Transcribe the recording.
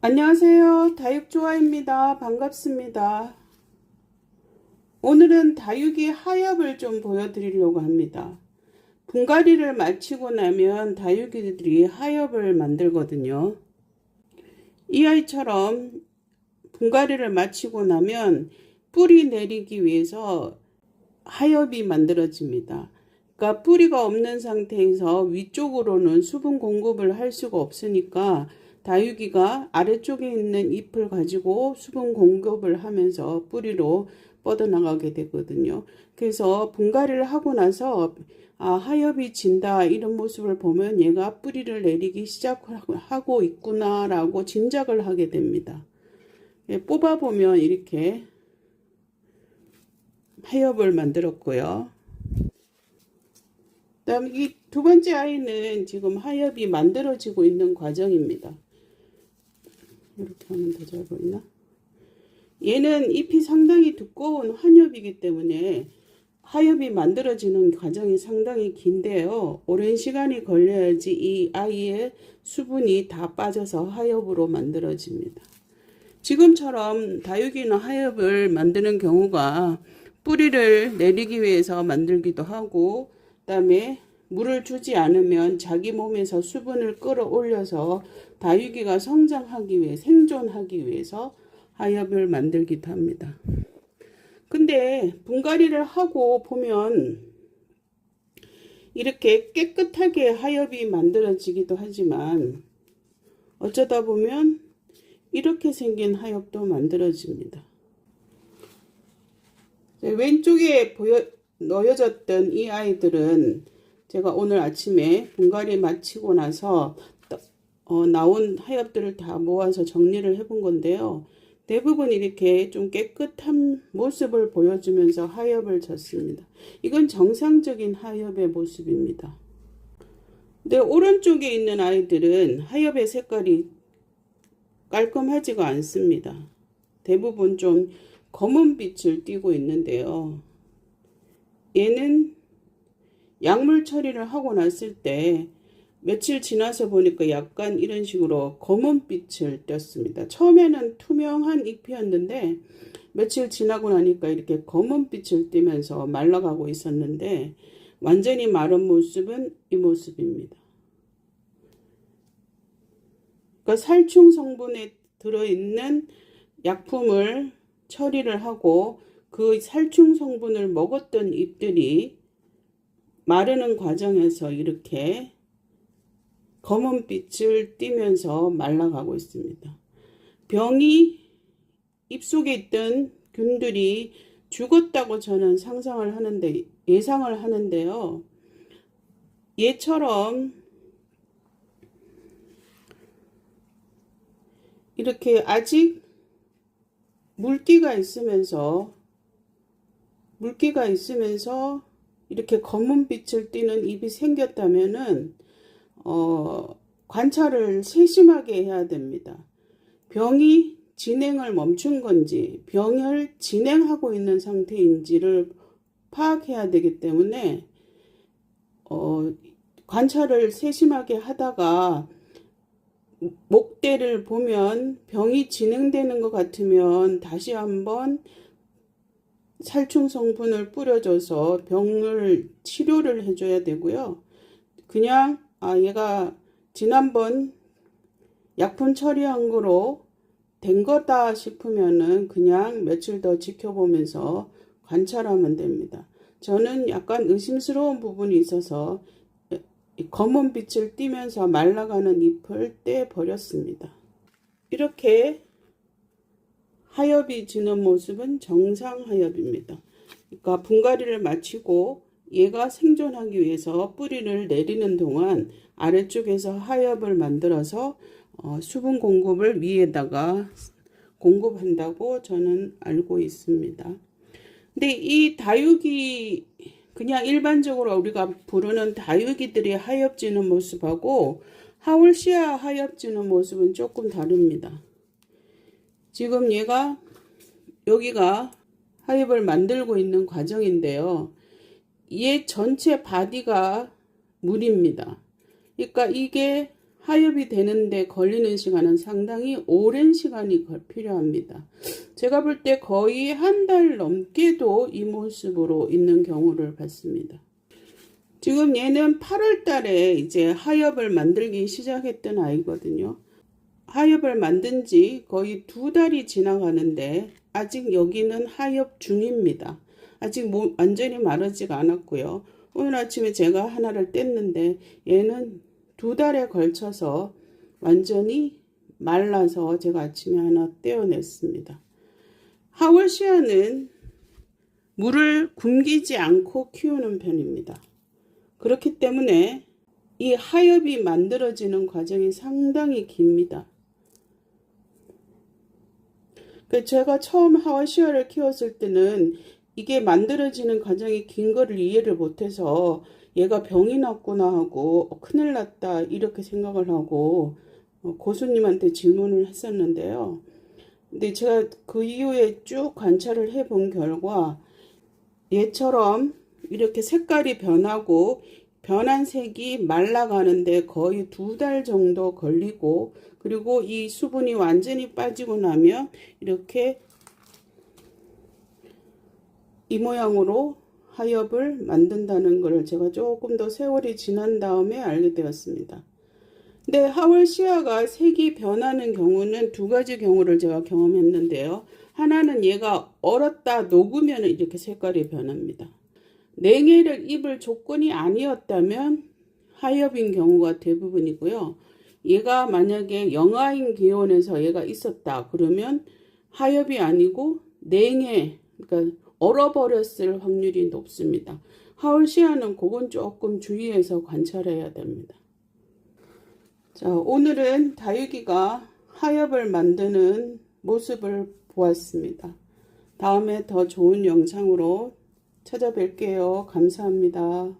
안녕하세요. 다육조아입니다. 반갑습니다. 오늘은 다육이 하엽을 좀 보여드리려고 합니다. 분갈이를 마치고 나면 다육이들이 하엽을 만들거든요. 이 아이처럼 분갈이를 마치고 나면 뿌리 내리기 위해서 하엽이 만들어집니다. 그러니까 뿌리가 없는 상태에서 위쪽으로는 수분 공급을 할 수가 없으니까 다육이가 아래쪽에 있는 잎을 가지고 수분 공급을 하면서 뿌리로 뻗어나가게 되거든요. 그래서 분갈이를 하고 나서 하엽이 진다 이런 모습을 보면 얘가 뿌리를 내리기 시작하고 있구나 라고 짐작을 하게 됩니다. 뽑아보면 이렇게 하엽을 만들었고요. 그다음 이 두 번째 아이는 지금 하엽이 만들어지고 있는 과정입니다. 이렇게 하면 더 잘 보이나? 얘는 잎이 상당히 두꺼운 환엽이기 때문에 하엽이 만들어지는 과정이 상당히 긴데요. 오랜 시간이 걸려야지 이 아이의 수분이 다 빠져서 하엽으로 만들어집니다. 지금처럼 다육이는 하엽을 만드는 경우가 뿌리를 내리기 위해서 만들기도 하고, 그다음에 물을 주지 않으면 자기 몸에서 수분을 끌어올려서 다육이가 성장하기 위해 생존하기 위해서 하엽을 만들기도 합니다. 근데 분갈이를 하고 보면 이렇게 깨끗하게 하엽이 만들어지기도 하지만 어쩌다 보면 이렇게 생긴 하엽도 만들어집니다. 왼쪽에 놓여졌던 이 아이들은 제가 오늘 아침에 분갈이 마치고 나서 나온 하엽들을 다 모아서 정리를 해본 건데요. 대부분 이렇게 좀 깨끗한 모습을 보여주면서 하엽을 졌습니다. 이건 정상적인 하엽의 모습입니다. 근데 오른쪽에 있는 아이들은 하엽의 색깔이 깔끔하지가 않습니다. 대부분 좀 검은 빛을 띠고 있는데요. 얘는 약물 처리를 하고 났을 때 며칠 지나서 보니까 약간 이런 식으로 검은 빛을 띄었습니다. 처음에는 투명한 잎이었는데 며칠 지나고 나니까 이렇게 검은 빛을 띠면서 말라가고 있었는데 완전히 마른 모습은 이 모습입니다. 그러니까 살충 성분에 들어있는 약품을 처리를 하고 그 살충 성분을 먹었던 잎들이 마르는 과정에서 이렇게 검은 빛을 띠면서 말라가고 있습니다. 병이 잎속에 있던 균들이 죽었다고 저는 예상을 하는데요. 얘처럼 이렇게 아직 물기가 있으면서 이렇게 검은 빛을 띠는 잎이 생겼다면은 관찰을 세심하게 해야 됩니다. 병이 진행을 멈춘 건지 병을 진행하고 있는 상태인지를 파악해야 되기 때문에 관찰을 세심하게 하다가 목대를 보면 병이 진행되는 것 같으면 다시 한번 살충 성분을 뿌려줘서 병을 치료를 해줘야 되고요. 그냥 얘가 지난번 약품 처리한 거로 된 거다 싶으면은 그냥 며칠 더 지켜보면서 관찰하면 됩니다. 저는 약간 의심스러운 부분이 있어서 검은 빛을 띠면서 말라가는 잎을 떼버렸습니다. 이렇게 하엽이 지는 모습은 정상 하엽입니다. 그러니까 분갈이를 마치고 얘가 생존하기 위해서 뿌리를 내리는 동안 아래쪽에서 하엽을 만들어서 수분 공급을 위에다가 공급한다고 저는 알고 있습니다. 근데 이 다육이 그냥 일반적으로 우리가 부르는 다육이들이 하엽지는 모습하고 하울시아 하엽지는 모습은 조금 다릅니다. 지금 얘가 여기가 하엽을 만들고 있는 과정인데요. 얘 전체 바디가 물입니다. 그러니까 이게 하엽이 되는데 걸리는 시간은 상당히 오랜 시간이 필요합니다. 제가 볼 때 거의 한 달 넘게도 이 모습으로 있는 경우를 봤습니다. 지금 얘는 8월 달에 이제 하엽을 만들기 시작했던 아이거든요. 하엽을 만든 지 거의 2달이 지나가는데 아직 여기는 하엽 중입니다. 아직 완전히 마르지가 않았고요. 오늘 아침에 제가 하나를 뗐는데 얘는 2달에 걸쳐서 완전히 말라서 제가 아침에 하나 떼어냈습니다. 하월시아는 물을 굶기지 않고 키우는 편입니다. 그렇기 때문에 이 하엽이 만들어지는 과정이 상당히 깁니다. 제가 처음 하월시아를 키웠을 때는 이게 만들어지는 과정이 긴 거를 이해를 못해서 얘가 병이 났구나 하고 큰일 났다 이렇게 생각을 하고 고수님한테 질문을 했었는데요. 근데 제가 그 이후에 쭉 관찰을 해본 결과 얘처럼 이렇게 색깔이 변하고 변한 색이 말라가는데 거의 2달 정도 걸리고, 그리고 이 수분이 완전히 빠지고 나면 이렇게 이 모양으로 하엽을 만든다는 것을 제가 조금 더 세월이 지난 다음에 알게 되었습니다. 근데 하월시아가 색이 변하는 경우는 2가지 경우를 제가 경험했는데요. 하나는 얘가 얼었다 녹으면 이렇게 색깔이 변합니다. 냉해를 입을 조건이 아니었다면 하엽인 경우가 대부분이고요. 얘가 만약에 영하인 기온에서 얘가 있었다 그러면 하엽이 아니고 냉해, 그러니까 얼어버렸을 확률이 높습니다. 하월시아는 그건 조금 주의해서 관찰해야 됩니다. 자, 오늘은 다육이가 하엽을 만드는 모습을 보았습니다. 다음에 더 좋은 영상으로 찾아뵐게요. 감사합니다.